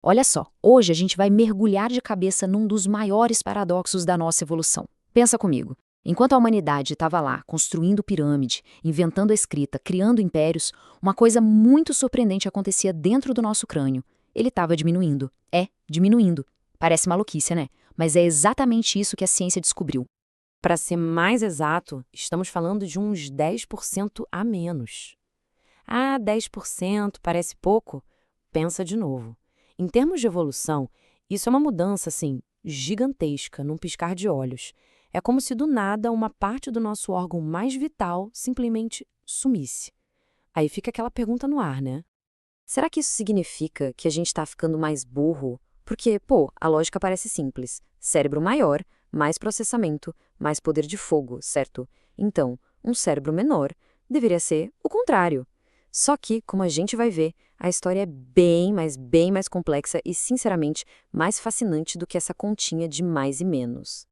Olha só, hoje a gente vai mergulhar de cabeça num dos maiores paradoxos da nossa evolução. Pensa comigo. Enquanto a humanidade estava lá, construindo pirâmide, inventando a escrita, criando impérios, uma coisa muito surpreendente acontecia dentro do nosso crânio. Ele estava diminuindo. Diminuindo. Parece maluquice, né? Mas é exatamente isso que a ciência descobriu. Para ser mais exato, estamos falando de uns 10% a menos. Ah, 10% parece pouco? Pensa de novo. Em termos de evolução, isso é uma mudança, assim, gigantesca, num piscar de olhos. É como se do nada uma parte do nosso órgão mais vital simplesmente sumisse. Aí fica aquela pergunta no ar, né? Será que isso significa que a gente está ficando mais burro? Porque, pô, a lógica parece simples. Cérebro maior, mais processamento, mais poder de fogo, certo? Então, um cérebro menor deveria ser o contrário. Só que, como a gente vai ver, a história é bem mais complexa e, sinceramente, mais fascinante do que essa continha de mais e menos.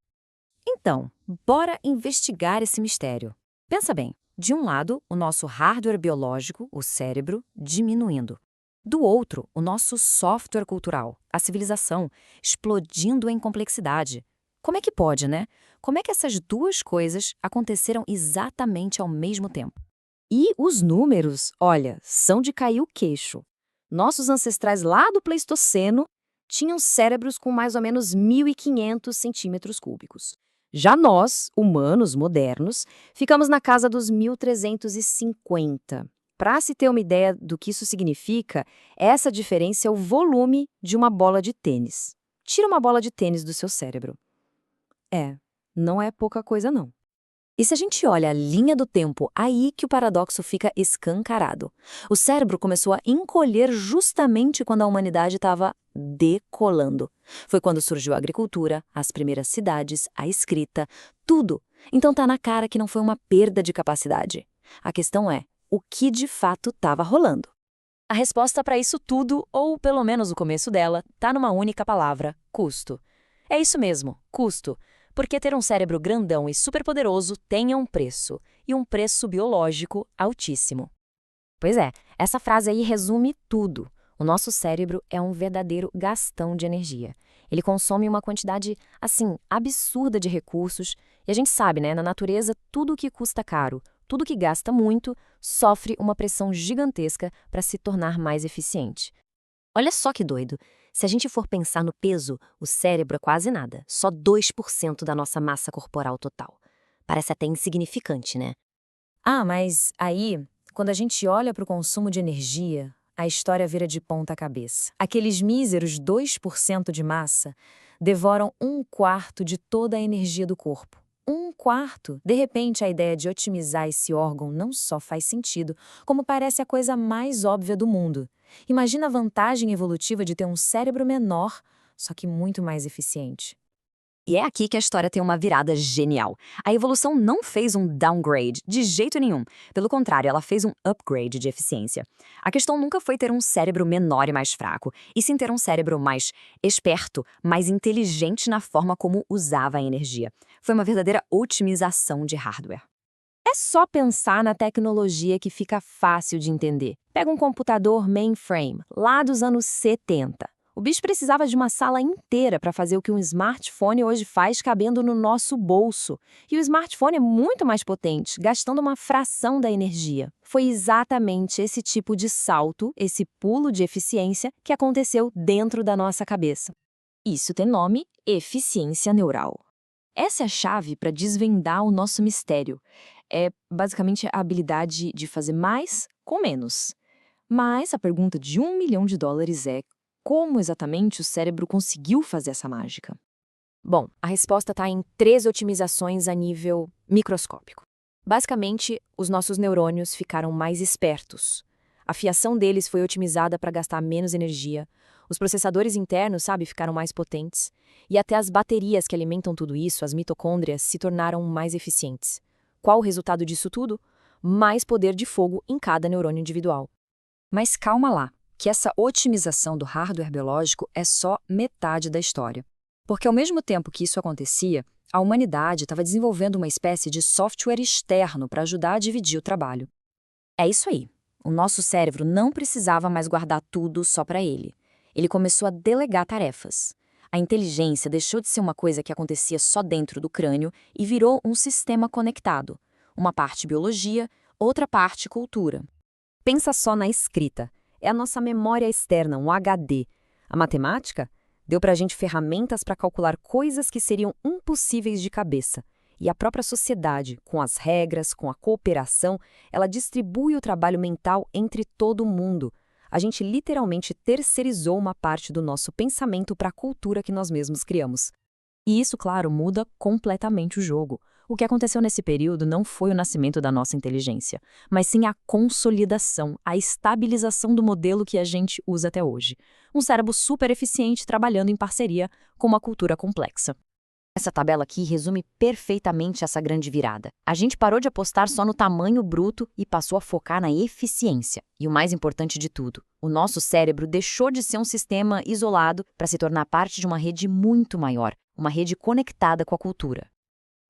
Então, bora investigar esse mistério. Pensa bem, de um lado, o nosso hardware biológico, o cérebro, diminuindo. Do outro, o nosso software cultural, a civilização, explodindo em complexidade. Como é que pode, né? Como é que essas duas coisas aconteceram exatamente ao mesmo tempo? E os números, olha, são de cair o queixo. Nossos ancestrais lá do Pleistoceno tinham cérebros com mais ou menos 1.500 centímetros cúbicos. Já nós, humanos modernos, ficamos na casa dos 1.350. Para se ter uma ideia do que isso significa, essa diferença é o volume de uma bola de tênis. Tira uma bola de tênis do seu cérebro. Não é pouca coisa não. E se a gente olha a linha do tempo, aí que o paradoxo fica escancarado. O cérebro começou a encolher justamente quando a humanidade estava decolando. Foi quando surgiu a agricultura, as primeiras cidades, a escrita, tudo. Então tá na cara que não foi uma perda de capacidade. A questão é, o que de fato estava rolando? A resposta para isso tudo, ou pelo menos o começo dela, tá numa única palavra: custo. É isso mesmo, custo. Porque ter um cérebro grandão e superpoderoso tem um preço, e um preço biológico altíssimo. Pois é, essa frase aí resume tudo. O nosso cérebro é um verdadeiro gastão de energia. Ele consome uma quantidade, assim, absurda de recursos, e a gente sabe, né, na natureza, tudo que custa caro, tudo que gasta muito, sofre uma pressão gigantesca para se tornar mais eficiente. Olha só que doido. Se a gente for pensar no peso, o cérebro é quase nada, só 2% da nossa massa corporal total. Parece até insignificante, né? Ah, mas aí, quando a gente olha para o consumo de energia, a história vira de ponta cabeça. Aqueles míseros 2% de massa devoram 1/4 de toda a energia do corpo. 1/4! De repente, a ideia de otimizar esse órgão não só faz sentido, como parece a coisa mais óbvia do mundo. Imagina a vantagem evolutiva de ter um cérebro menor, só que muito mais eficiente. E é aqui que a história tem uma virada genial. A evolução não fez um downgrade, de jeito nenhum. Pelo contrário, ela fez um upgrade de eficiência. A questão nunca foi ter um cérebro menor e mais fraco, e sim ter um cérebro mais esperto, mais inteligente na forma como usava a energia. Foi uma verdadeira otimização de hardware. É só pensar na tecnologia que fica fácil de entender. Pega um computador mainframe, lá dos anos 70. O bicho precisava de uma sala inteira para fazer o que um smartphone hoje faz cabendo no nosso bolso. E o smartphone é muito mais potente, gastando uma fração da energia. Foi exatamente esse tipo de salto, esse pulo de eficiência, que aconteceu dentro da nossa cabeça. Isso tem nome: eficiência neural. Essa é a chave para desvendar o nosso mistério. É basicamente a habilidade de fazer mais com menos. Mas a pergunta de US$ 1 milhão é: como exatamente o cérebro conseguiu fazer essa mágica? Bom, a resposta está em 3 otimizações a nível microscópico. Basicamente, os nossos neurônios ficaram mais espertos. A fiação deles foi otimizada para gastar menos energia. Os processadores internos, ficaram mais potentes. E até as baterias que alimentam tudo isso, as mitocôndrias, se tornaram mais eficientes. Qual o resultado disso tudo? Mais poder de fogo em cada neurônio individual. Mas calma lá, que essa otimização do hardware biológico é só metade da história. Porque ao mesmo tempo que isso acontecia, a humanidade estava desenvolvendo uma espécie de software externo para ajudar a dividir o trabalho. É isso aí. O nosso cérebro não precisava mais guardar tudo só para ele. Ele começou a delegar tarefas. A inteligência deixou de ser uma coisa que acontecia só dentro do crânio e virou um sistema conectado. Uma parte biologia, outra parte cultura. Pensa só na escrita. É a nossa memória externa, um HD. A matemática deu para a gente ferramentas para calcular coisas que seriam impossíveis de cabeça. E a própria sociedade, com as regras, com a cooperação, ela distribui o trabalho mental entre todo mundo. A gente literalmente terceirizou uma parte do nosso pensamento para a cultura que nós mesmos criamos. E isso, claro, muda completamente o jogo. O que aconteceu nesse período não foi o nascimento da nossa inteligência, mas sim a consolidação, a estabilização do modelo que a gente usa até hoje. Um cérebro super eficiente trabalhando em parceria com uma cultura complexa. Essa tabela aqui resume perfeitamente essa grande virada. A gente parou de apostar só no tamanho bruto e passou a focar na eficiência. E o mais importante de tudo, o nosso cérebro deixou de ser um sistema isolado para se tornar parte de uma rede muito maior, uma rede conectada com a cultura.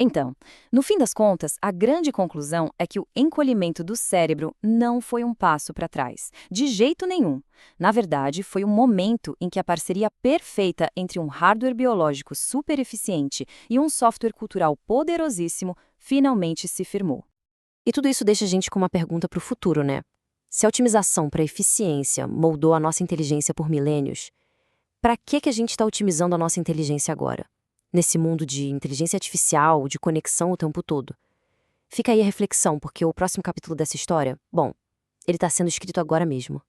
Então, no fim das contas, a grande conclusão é que o encolhimento do cérebro não foi um passo para trás, de jeito nenhum. Na verdade, foi um momento em que a parceria perfeita entre um hardware biológico super eficiente e um software cultural poderosíssimo finalmente se firmou. E tudo isso deixa a gente com uma pergunta para o futuro, né? Se a otimização para eficiência moldou a nossa inteligência por milênios, para que a gente está otimizando a nossa inteligência agora? Nesse mundo de inteligência artificial, de conexão o tempo todo. Fica aí a reflexão, porque o próximo capítulo dessa história, bom, ele está sendo escrito agora mesmo.